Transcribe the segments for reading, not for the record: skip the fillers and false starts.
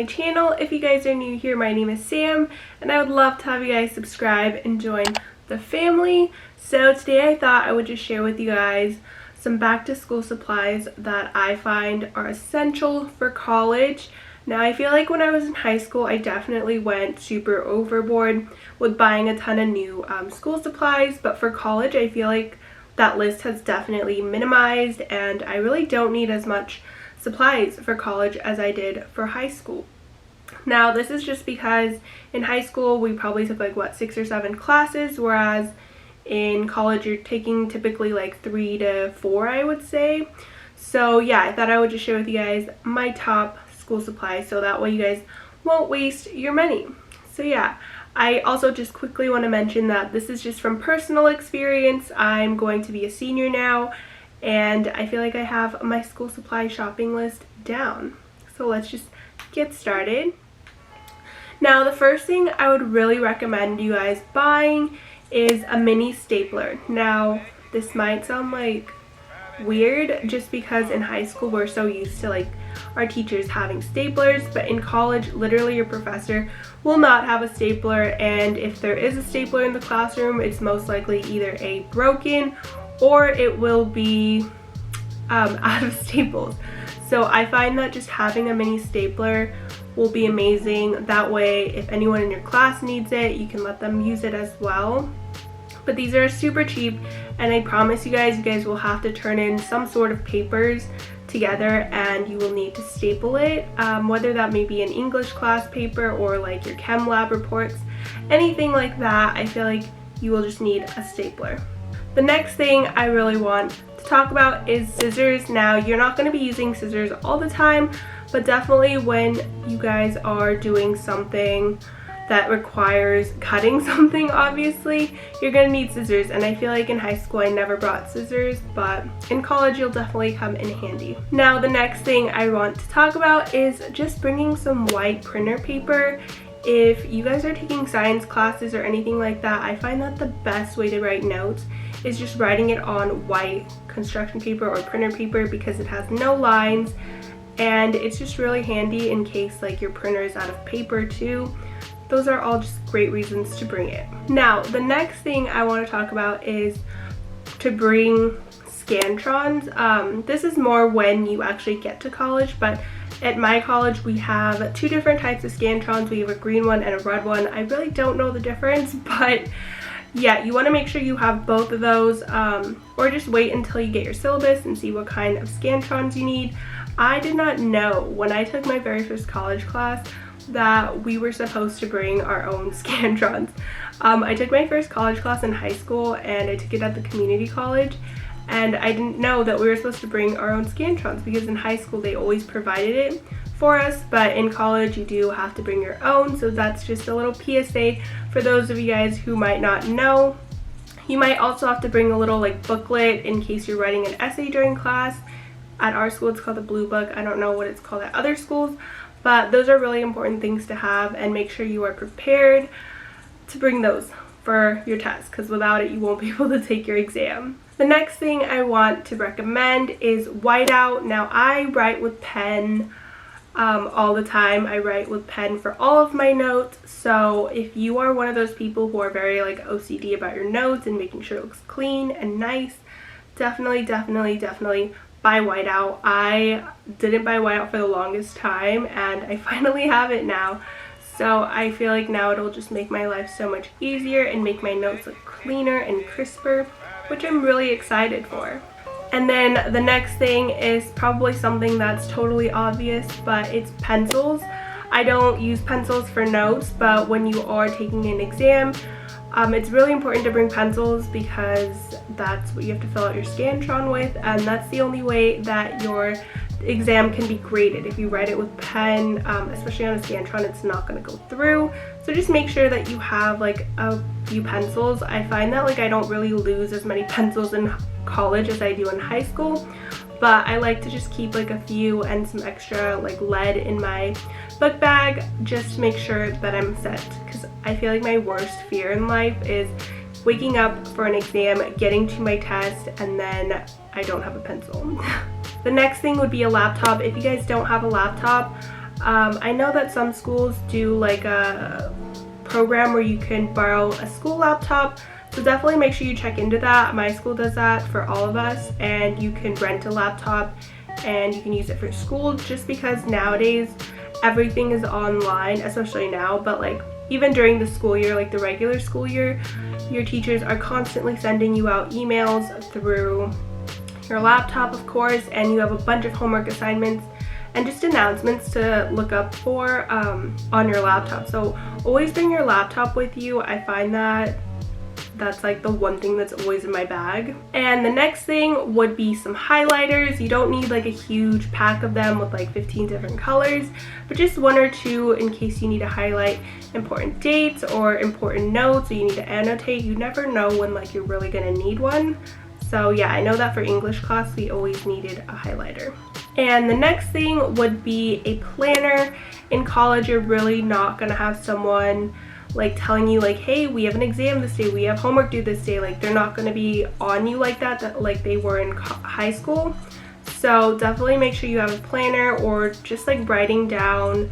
channel. If you guys are new here, my name is Sam, and I would love to have you guys subscribe and join the family. So today I thought I would just share with you guys some back to school supplies that I find are essential for college. Now, I feel like when I was in high school, I definitely went super overboard with buying a ton of new school supplies, but for college, I feel like that list has definitely minimized, and I really don't need as much supplies for college as I did for high school. Now, this is just because in high school, we probably took like, 6 or 7 classes, whereas in college, you're taking typically like 3 to 4, I would say. So yeah, I thought I would just share with you guys my top school supplies so that way you guys won't waste your money. So yeah, I also just quickly want to mention that this is just from personal experience. I'm going to be a senior now, and I feel like I have my school supply shopping list down. So let's just get started. Now, the first thing I would really recommend you guys buying is a mini stapler. Now, this might sound like weird just because in high school we're so used to like our teachers having staplers, but in college literally your professor will not have a stapler, and if there is a stapler in the classroom, it's most likely either A, broken, or it will be out of staples. So I find that just having a mini stapler will be amazing. That way if anyone in your class needs it, you can let them use it as well. But these are super cheap, and I promise you guys will have to turn in some sort of papers together, and you will need to staple it, whether that may be an English class paper or like your chem lab reports, anything like that. I feel like you will just need a stapler. The next thing I really want to talk about is scissors. Now, you're not going to be using scissors all the time, but definitely when you guys are doing something that requires cutting something, obviously you're gonna need scissors, and I feel like in high school I never brought scissors, but in college you'll definitely come in handy. Now, the next thing I want to talk about is just bringing some white printer paper. If you guys are taking science classes or anything like that, I find that the best way to write notes is just writing it on white construction paper or printer paper, because it has no lines, and it's just really handy in case like your printer is out of paper too. Those are all just great reasons to bring it. Now, the next thing I want to talk about is to bring Scantrons. This is more when you actually get to college, but at my college we have 2 different types of Scantrons. We have a green one and a red one. I really don't know the difference, but yeah, you want to make sure you have both of those, or just wait until you get your syllabus and see what kind of Scantrons you need. I did not know when I took my very first college class that we were supposed to bring our own Scantrons. I took my first college class in high school, and I took it at the community college, and I didn't know that we were supposed to bring our own Scantrons, because in high school they always provided it for us, but in college you do have to bring your own. So that's just a little PSA for those of you guys who might not know. You might also have to bring a little like booklet in case you're writing an essay during class. At our school it's called the Blue Book. I don't know what it's called at other schools, but those are really important things to have, and make sure you are prepared to bring those for your test, because without it you won't be able to take your exam. The next thing I want to recommend is whiteout. Now, I write with pen all the time. I write with pen for all of my notes, so if you are one of those people who are very like OCD about your notes and making sure it looks clean and nice, definitely buy whiteout. I didn't buy whiteout for the longest time, and I finally have it now. So I feel like now it'll just make my life so much easier and make my notes look cleaner and crisper, which I'm really excited for. And then the next thing is probably something that's totally obvious, but it's pencils. I don't use pencils for notes, but when you are taking an exam, it's really important to bring pencils, because that's what you have to fill out your Scantron with, and that's the only way that your exam can be graded. If you write it with pen, especially on a Scantron, it's not going to go through. So just make sure that you have like a few pencils. I find that like I don't really lose as many pencils in college as I do in high school, but I like to just keep like a few and some extra like lead in my book bag just to make sure that I'm set, because I feel like my worst fear in life is waking up for an exam, getting to my test, and then I don't have a pencil. The next thing would be a laptop. If you guys don't have a laptop, I know that some schools do like a program where you can borrow a school laptop, so definitely make sure you check into that. My school does that for all of us, and you can rent a laptop and you can use it for school, just because nowadays everything is online, especially now, but like even during the school year, like the regular school year, your teachers are constantly sending you out emails through your laptop, of course, and you have a bunch of homework assignments and just announcements to look up for on your laptop. So always bring your laptop with you. I find that that's like the one thing that's always in my bag. And the next thing would be some highlighters. You don't need like a huge pack of them with like 15 different colors, but just one or two in case you need to highlight important dates or important notes, or you need to annotate. You never know when like you're really gonna need one. So yeah, I know that for English class we always needed a highlighter. And the next thing would be a planner. In college, you're really not gonna have someone like telling you like, hey, we have an exam this day, we have homework due this day. Like they're not gonna be on you like that like they were in high school. So definitely make sure you have a planner, or just like writing down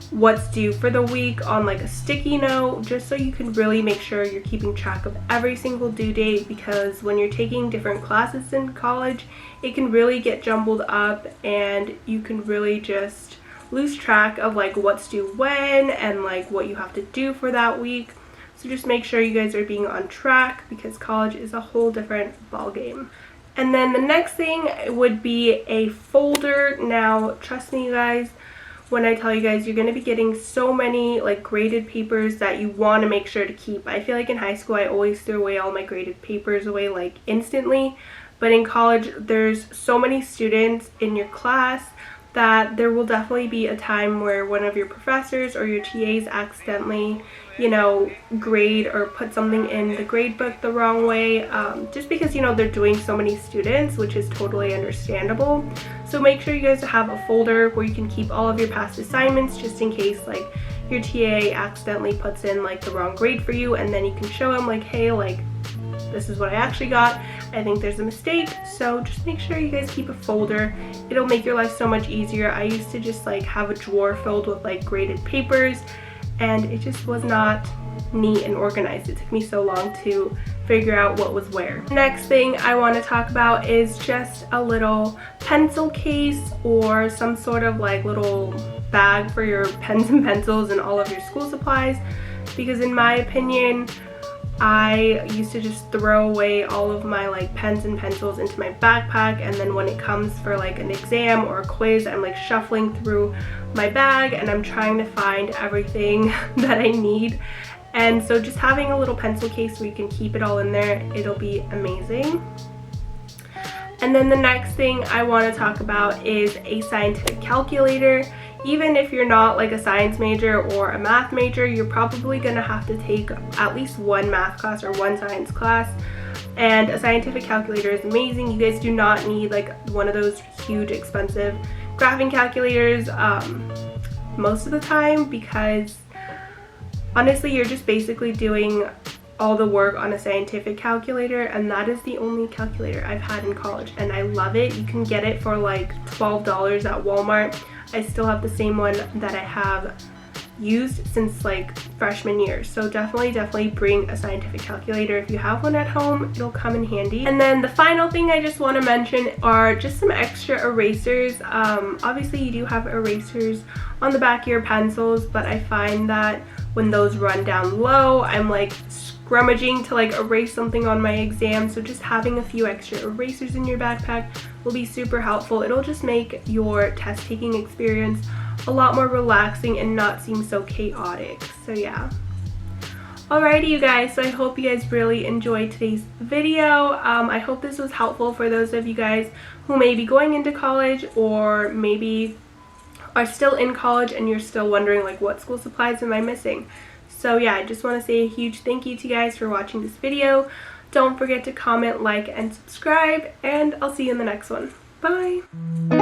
what's due for the week on like a sticky note, just so you can really make sure you're keeping track of every single due date, because when you're taking different classes in college, it can really get jumbled up and you can really just lose track of like what's due when and like what you have to do for that week. So just make sure you guys are being on track, because college is a whole different ball game. And then the next thing would be a folder. Now trust me, you guys, when I tell you guys, you're going to be getting so many like graded papers that you want to make sure to keep. I feel like in high school I always threw away all my graded papers away like instantly, but in college there's so many students in your class that there will definitely be a time where one of your professors or your TAs accidentally, you know, grade or put something in the grade book the wrong way, just because, you know, they're doing so many students, which is totally understandable. So make sure you guys have a folder where you can keep all of your past assignments, just in case like your TA accidentally puts in like the wrong grade for you, and then you can show them like, hey, like this is what I actually got, I think there's a mistake. So just make sure you guys keep a folder. It'll make your life so much easier. I used to just like have a drawer filled with like graded papers, and it just was not neat and organized. It took me so long to figure out what was where. Next thing I want to talk about is just a little pencil case, or some sort of like little bag for your pens and pencils and all of your school supplies, because in my opinion, I used to just throw away all of my like pens and pencils into my backpack, and then when it comes for like an exam or a quiz, I'm like shuffling through my bag and I'm trying to find everything that I need. And so just having a little pencil case where you can keep it all in there, it'll be amazing. And then the next thing I want to talk about is a scientific calculator. Even if you're not like a science major or a math major, you're probably going to have to take at least one math class or one science class. And a scientific calculator is amazing. You guys do not need like one of those huge expensive graphing calculators most of the time, because honestly you're just basically doing all the work on a scientific calculator, and that is the only calculator I've had in college, and I love it. You can get it for like $12 at Walmart. I still have the same one that I have used since like freshman year. So definitely bring a scientific calculator. If you have one at home, it'll come in handy. And then the final thing I just want to mention are just some extra erasers. Obviously you do have erasers on the back of your pencils, but I find that when those run down low, I'm like scrummaging to like erase something on my exam. So just having a few extra erasers in your backpack will be super helpful. It'll just make your test taking experience a lot more relaxing and not seem so chaotic. So yeah. Alrighty you guys, so I hope you guys really enjoyed today's video. I hope this was helpful for those of you guys who may be going into college, or maybe are still in college and you're still wondering like, what school supplies am I missing? So yeah, I just want to say a huge thank you to you guys for watching this video. Don't forget to comment, like, and subscribe, and I'll see you in the next one. Bye!